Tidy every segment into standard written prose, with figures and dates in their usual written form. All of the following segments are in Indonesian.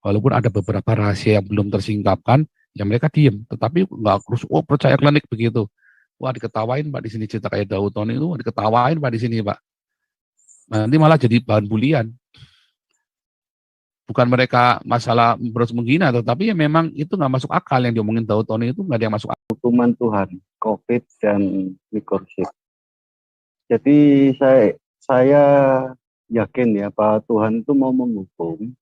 Walaupun ada beberapa rahasia yang belum tersingkapkan, ya mereka diem. Tetapi nggak terus, oh percaya klinik begitu. Wah diketawain Pak di sini cerita kayak Daud Tony itu, diketawain Pak di sini Pak. Nanti malah jadi bahan bulian. Bukan mereka masalah terus menghina, tetapi ya memang itu nggak masuk akal yang diomongin Daud Tony itu, nggak ada yang masuk akal. Hukuman Tuhan, COVID dan mikrochip. Jadi saya yakin ya bahwa Tuhan itu mau menghukum,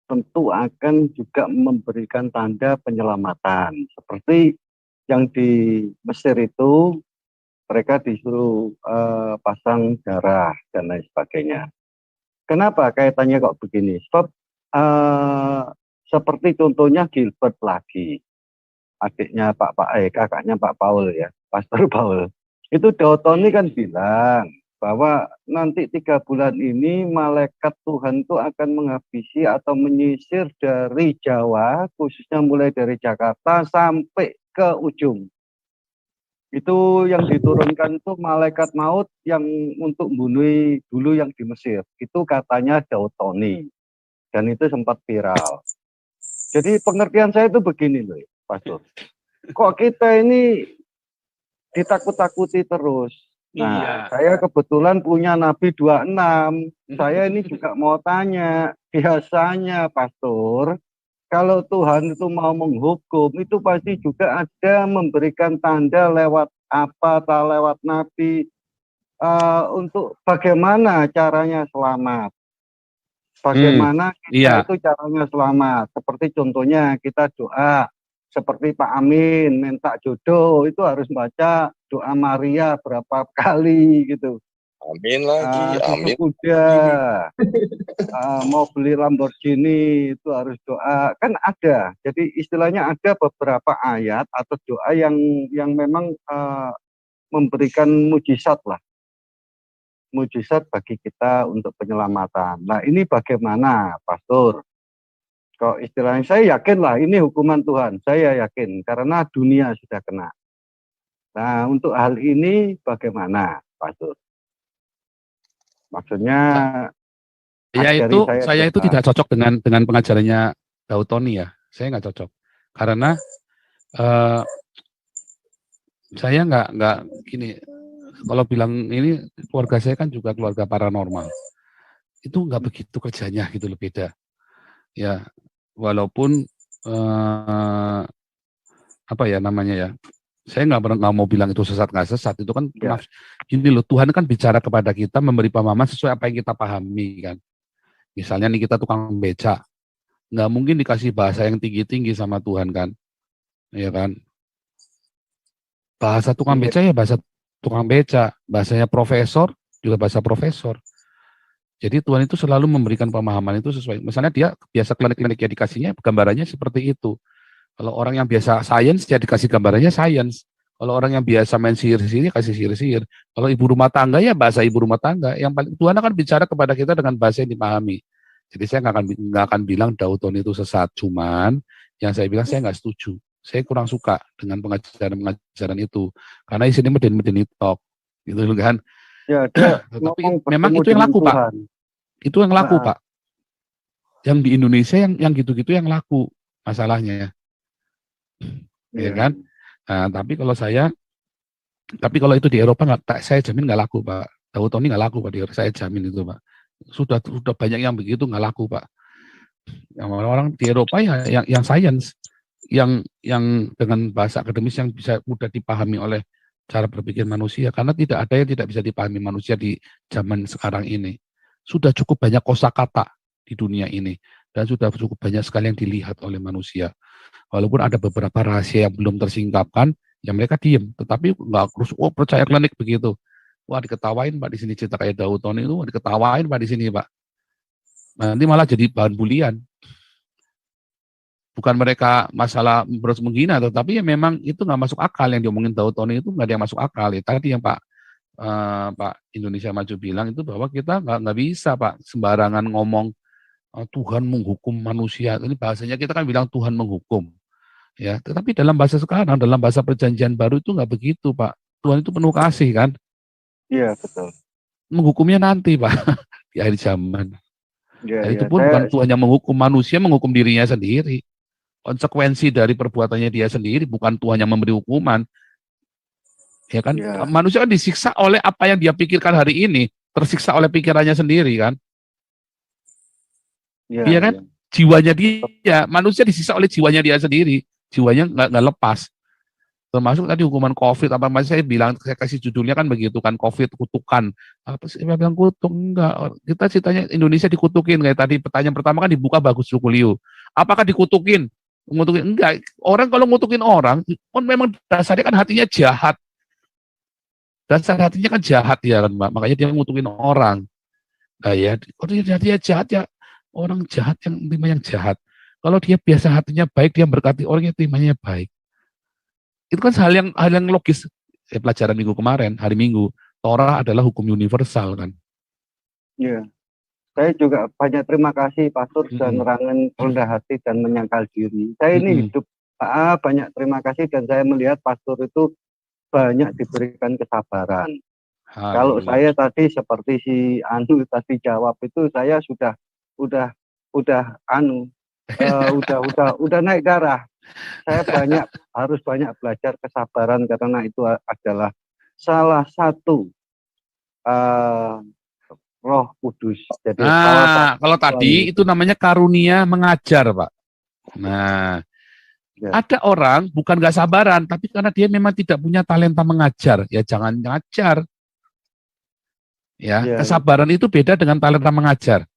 tentu akan juga memberikan tanda penyelamatan. Seperti yang di Mesir itu, mereka disuruh pasang darah dan lain sebagainya. Kenapa kaitannya kok begini? Sebab seperti contohnya Gilbert lagi, adiknya kakaknya Pak Paul ya, Pastor Paul. Itu Daud Tony kan bilang bahwa nanti 3 bulan ini malaikat Tuhan itu akan menghabisi atau menyisir dari Jawa, khususnya mulai dari Jakarta sampai ke ujung. Itu yang diturunkan itu malaikat maut yang untuk membunuh dulu yang di Mesir. Itu katanya Daud Tony. Dan itu sempat viral. Jadi pengertian saya itu begini loh, Pastor. Kok kita ini ditakut-takuti terus? Nah, saya kebetulan punya Nabi 26. Saya ini juga mau tanya, biasanya Pastor, kalau Tuhan itu mau menghukum, itu pasti juga ada memberikan tanda lewat apa, lewat Nabi, untuk bagaimana caranya selamat. Bagaimana kita itu caranya selamat. Seperti contohnya kita doa, seperti Pak Amin minta jodoh, itu harus baca doa Maria berapa kali gitu. Amin lagi, amin. Kuda, mau beli Lamborghini itu harus doa, kan ada. Jadi istilahnya ada beberapa ayat atau doa yang memang memberikan mujizat lah. Mujizat bagi kita untuk penyelamatan. Nah ini bagaimana Pastor? Kok istilahnya saya yakin lah ini hukuman Tuhan, saya yakin karena dunia sudah kena. Nah untuk hal ini bagaimana Pastor? Maksudnya saya itu tidak cocok dengan pengajarannya Daud Tony ya. Saya nggak cocok karena saya nggak gini. Kalau bilang ini keluarga saya kan juga keluarga paranormal, itu nggak begitu kerjanya gitu loh, beda. Ya walaupun apa ya namanya ya, saya nggak mau bilang itu sesat nggak sesat, itu kan gini loh, Tuhan kan bicara kepada kita, memberi pemahaman sesuai apa yang kita pahami kan. Misalnya nih kita tukang beca, nggak mungkin dikasih bahasa yang tinggi-tinggi sama Tuhan kan, ya kan. Bahasa tukang beca ya bahasa tukang beca, bahasanya profesor juga bahasa profesor. Jadi Tuhan itu selalu memberikan pemahaman itu sesuai. Misalnya dia biasa klinik-klinik ya dikasihnya gambarannya seperti itu. Kalau orang yang biasa sains ya dikasih gambarannya sains. Kalau orang yang biasa main sihir-sihir kasih sihir-sihir. Kalau ibu rumah tangga ya bahasa ibu rumah tangga. Yang paling Tuhan akan bicara kepada kita dengan bahasa yang dipahami. Jadi saya nggak akan bilang Daud Tony itu sesat. Cuman yang saya bilang saya nggak setuju. Saya kurang suka dengan pengajaran itu karena isinya meden-meden talk gitu kan. Ya, tapi memang itu yang laku Pak. Itu yang laku Pak. Yang di Indonesia yang gitu-gitu yang laku masalahnya. Ya kan? Nah, tapi kalau itu di Eropa saya jamin nggak laku Pak. Daud Tony nggak laku Pak, saya jamin itu Pak. Sudah banyak yang begitu nggak laku Pak. Yang orang-orang di Eropa ya yang sains. Yang dengan bahasa akademis yang bisa mudah dipahami oleh cara berpikir manusia, karena tidak ada yang tidak bisa dipahami manusia di zaman sekarang ini. Sudah cukup banyak kosakata di dunia ini dan sudah cukup banyak sekali yang dilihat oleh manusia. Walaupun ada beberapa rahasia yang belum tersingkapkan, ya mereka diem. Tetapi nggak terus, oh percaya klinik begitu. Wah diketawain Pak di sini cerita kayak Daud Tony itu, diketawain Pak di sini Pak. Nanti malah jadi bahan bulian. Bukan mereka masalah terus menghina, tetapi ya memang itu nggak masuk akal yang diomongin Daud Tony itu, nggak ada yang masuk akal. Ya tadi yang Pak Indonesia Maju bilang itu bahwa kita nggak bisa Pak sembarangan ngomong Tuhan menghukum manusia. Ini bahasanya kita kan bilang Tuhan menghukum, ya. Tetapi dalam bahasa sekarang, dalam bahasa Perjanjian Baru itu nggak begitu Pak. Tuhan itu penuh kasih kan. Iya betul. Menghukumnya nanti Pak di akhir zaman. Ya, Dan itu ya. pun bukan Tuhan yang menghukum, manusia menghukum dirinya sendiri. Konsekuensi dari perbuatannya dia sendiri, bukan Tuhan yang memberi hukuman. Ya kan, Ya, manusia kan disiksa oleh apa yang dia pikirkan hari ini, tersiksa oleh pikirannya sendiri kan. ya, Iya kan, ya. jiwanya dia, manusia disiksa oleh jiwanya dia sendiri, jiwanya nggak lepas. Termasuk tadi hukuman COVID, apa masih saya bilang, saya kasih judulnya kan begitu kan, COVID kutukan. Apa sih, saya bilang kutuk, enggak. Kita ceritanya Indonesia dikutukin, kayak tadi pertanyaan pertama kan dibuka bagus Sukulio. Apakah dikutukin? Ngutukin, enggak. Orang kalau ngutukin orang, kan memang dasarnya kan hatinya jahat. Dasar hatinya kan jahat ya kan, Mbak. Makanya dia ngutukin orang. Nah ya, kalau dia jahat ya, orang jahat yang terima yang jahat. Kalau dia biasa hatinya baik, dia berkati orang yang terimanya baik. Itu kan hal yang logis. Pelajaran minggu kemarin, hari Minggu, Torah adalah hukum universal kan. Ya. Saya juga banyak terima kasih Pastor sudah Mm-mm. nerangan rendah hati dan menyangkal diri. Saya ini Mm-mm. hidup banyak terima kasih dan saya melihat Pastor itu banyak diberikan kesabaran. Kalau Haleluya. saya tadi seperti si Anu tadi jawab itu saya udah udah naik darah. Saya harus banyak belajar kesabaran karena itu adalah salah satu Roh Kudus. Jadi Kalau tadi itu namanya karunia mengajar, Pak. Nah, ya. ada orang bukan nggak sabaran, tapi karena dia memang tidak punya talenta mengajar, ya jangan ngajar. Ya, kesabaran itu beda dengan talenta mengajar.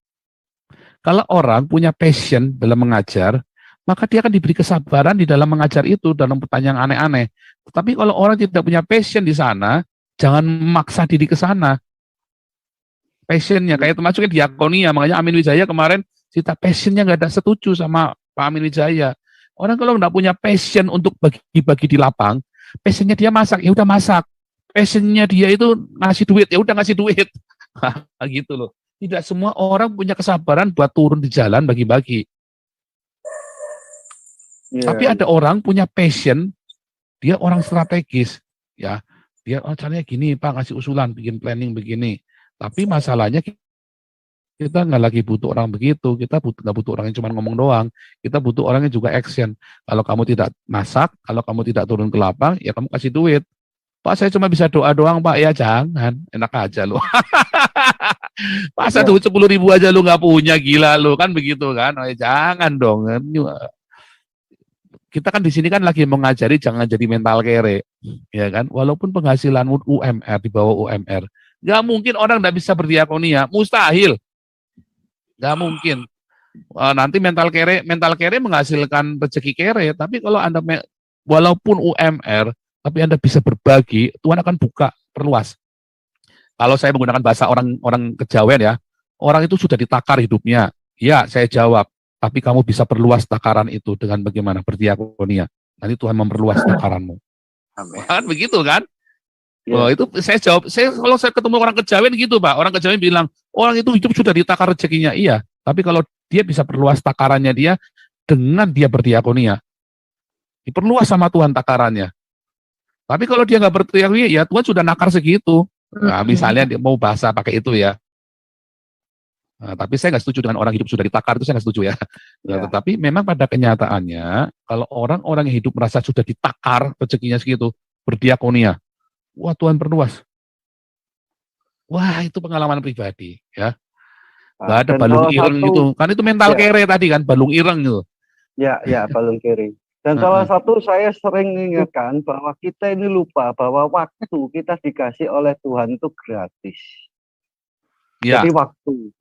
Kalau orang punya passion dalam mengajar, maka dia akan diberi kesabaran di dalam mengajar itu dalam pertanyaan aneh-aneh. Tapi kalau orang tidak punya passion di sana, jangan memaksa diri ke sana. Passionnya kayak termasuknya diakonia, makanya Amin Wijaya kemarin cerita passionnya nggak ada setuju sama Pak Amin Wijaya. Orang kalau nggak punya passion untuk bagi-bagi di lapang, passionnya dia masak, ya udah masak. Passionnya dia itu ngasih duit, ya udah ngasih duit. Gitu loh. Tidak semua orang punya kesabaran buat turun di jalan bagi-bagi. Tapi ada orang punya passion, dia orang strategis, ya. Dia caranya gini, Pak, ngasih usulan, bikin planning begini. Tapi masalahnya kita nggak lagi butuh orang begitu. Kita nggak butuh orang yang cuma ngomong doang. Kita butuh orang yang juga action. Kalau kamu tidak masak, kalau kamu tidak turun ke lapang, ya kamu kasih duit. Pak, saya cuma bisa doa doang, Pak. Ya jangan, enak aja loh. Masa duit 10.000 aja lu nggak punya, gila lu kan begitu kan? Oh, ya jangan dong. Kita kan di sini kan lagi mengajari jangan jadi mental kere, ya kan? Walaupun penghasilan UMR di bawah UMR, nggak mungkin orang nggak bisa berdiakonia, mustahil, nggak mungkin. Nanti mental kere menghasilkan rezeki kere, tapi kalau Anda walaupun UMR, tapi Anda bisa berbagi, Tuhan akan buka, perluas. Kalau saya menggunakan bahasa orang kejawen ya, orang itu sudah ditakar hidupnya. Ya, saya jawab, tapi kamu bisa perluas takaran itu dengan bagaimana berdiakonia. Nanti Tuhan memperluas takaranmu. Amin. Kan begitu kan? Oh, itu saya jawab, kalau saya ketemu orang kejawen gitu, Pak. Orang kejawen bilang, orang itu hidup sudah ditakar rezekinya. Iya, tapi kalau dia bisa perluas takarannya dia dengan dia berdiakonia. Diperluas sama Tuhan takarannya. Tapi kalau dia nggak berdiakonia, ya Tuhan sudah nakar segitu. Nah, misalnya dia mau bahasa pakai itu ya. Nah, tapi saya nggak setuju dengan orang hidup sudah ditakar, itu saya nggak setuju ya. Nah, tetapi memang pada kenyataannya, kalau orang-orang yang hidup merasa sudah ditakar rezekinya segitu, berdiakonia, wah Tuhan perluas. Wah itu pengalaman pribadi ya. Nggak ada balung ireng gitu, kan itu mental kere tadi kan, balung ireng gitu. Ya, balung kiri. Dan salah satu saya sering mengingatkan bahwa kita ini lupa bahwa waktu kita dikasih oleh Tuhan itu gratis. Ya. Jadi waktu.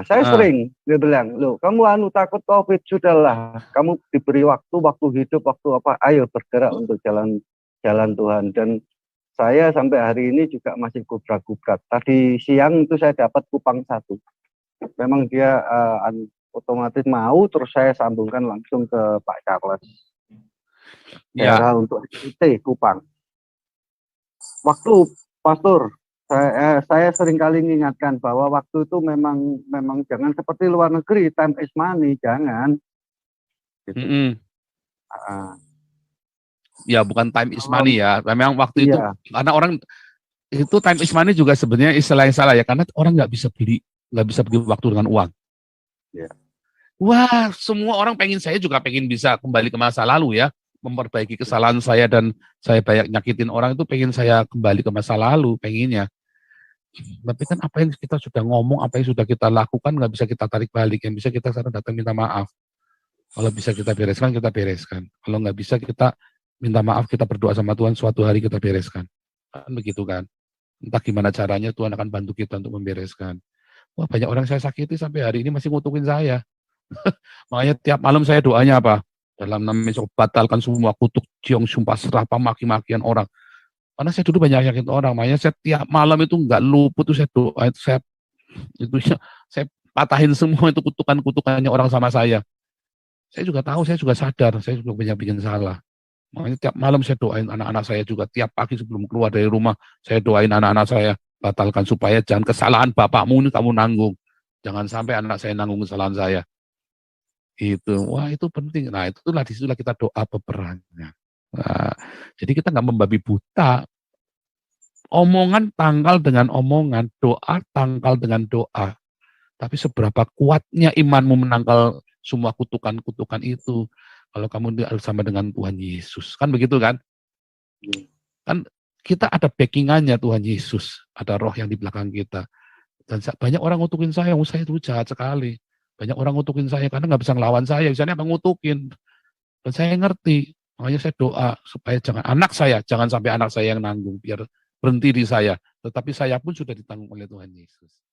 Saya sering dia bilang, loh kamu takut COVID, sudahlah. Kamu diberi waktu hidup, waktu apa? Ayo bergerak untuk jalan Tuhan. Dan saya sampai hari ini juga masih gubrak-gubrak. Tadi siang itu saya dapat kupang 1. Memang dia otomatis mau, terus saya sambungkan langsung ke Pak Charles. Daerah untuk IT Kupang. Waktu Pastor, saya sering kali mengingatkan bahwa waktu itu memang jangan seperti luar negeri, time is money, jangan. Gitu. Ya bukan time is money ya, memang waktu itu karena orang itu time is money juga sebenarnya istilah yang salah ya, karena orang nggak bisa beli waktu dengan uang. Ya. Wah, semua orang pengen, saya juga pengen bisa kembali ke masa lalu ya, memperbaiki kesalahan saya dan saya banyak nyakitin orang itu pengen saya kembali ke masa lalu, pengennya. Tapi kan apa yang kita sudah ngomong, apa yang sudah kita lakukan nggak bisa kita tarik balik, yang bisa kita sekarang datang minta maaf. Kalau bisa kita bereskan, kita bereskan. Kalau nggak bisa kita minta maaf, kita berdoa sama Tuhan, suatu hari kita bereskan. Kan begitu kan. Entah gimana caranya Tuhan akan bantu kita untuk membereskan. Wah, banyak orang saya sakiti sampai hari ini masih ngutukin saya. Makanya tiap malam saya doanya apa? Dalam namanya batalkan semua kutuk, ciong, sumpah serapah, maki-makian orang. Karena saya dulu banyak yakin orang, makanya saya tiap malam itu nggak luput tuh saya doa, saya patahin semua itu kutukan-kutukannya orang sama saya. Saya juga tahu, saya juga sadar, saya juga banyak bikin salah. Makanya tiap malam saya doain anak-anak saya juga, tiap pagi sebelum keluar dari rumah, saya doain anak-anak saya, batalkan supaya jangan kesalahan bapakmu ini kamu nanggung. Jangan sampai anak saya nanggung kesalahan saya. Itu, wah itu penting. Nah itulah disitulah kita doa peperangan. Nah, jadi kita nggak membabi buta. Omongan tangkal dengan omongan, doa tangkal dengan doa. Tapi seberapa kuatnya imanmu menangkal semua kutukan-kutukan itu. Kalau kamu sama dengan Tuhan Yesus. Kan begitu kan? Kan kita ada backingannya Tuhan Yesus. Ada roh yang di belakang kita. Dan banyak orang ngutukin saya itu jahat sekali. Banyak orang ngutukin saya karena nggak bisa ngelawan saya. Misalnya apa ngutukin. Dan saya ngerti. Makanya saya doa supaya jangan sampai anak saya yang nanggung. Biar berhenti di saya. Tetapi saya pun sudah ditanggung oleh Tuhan Yesus.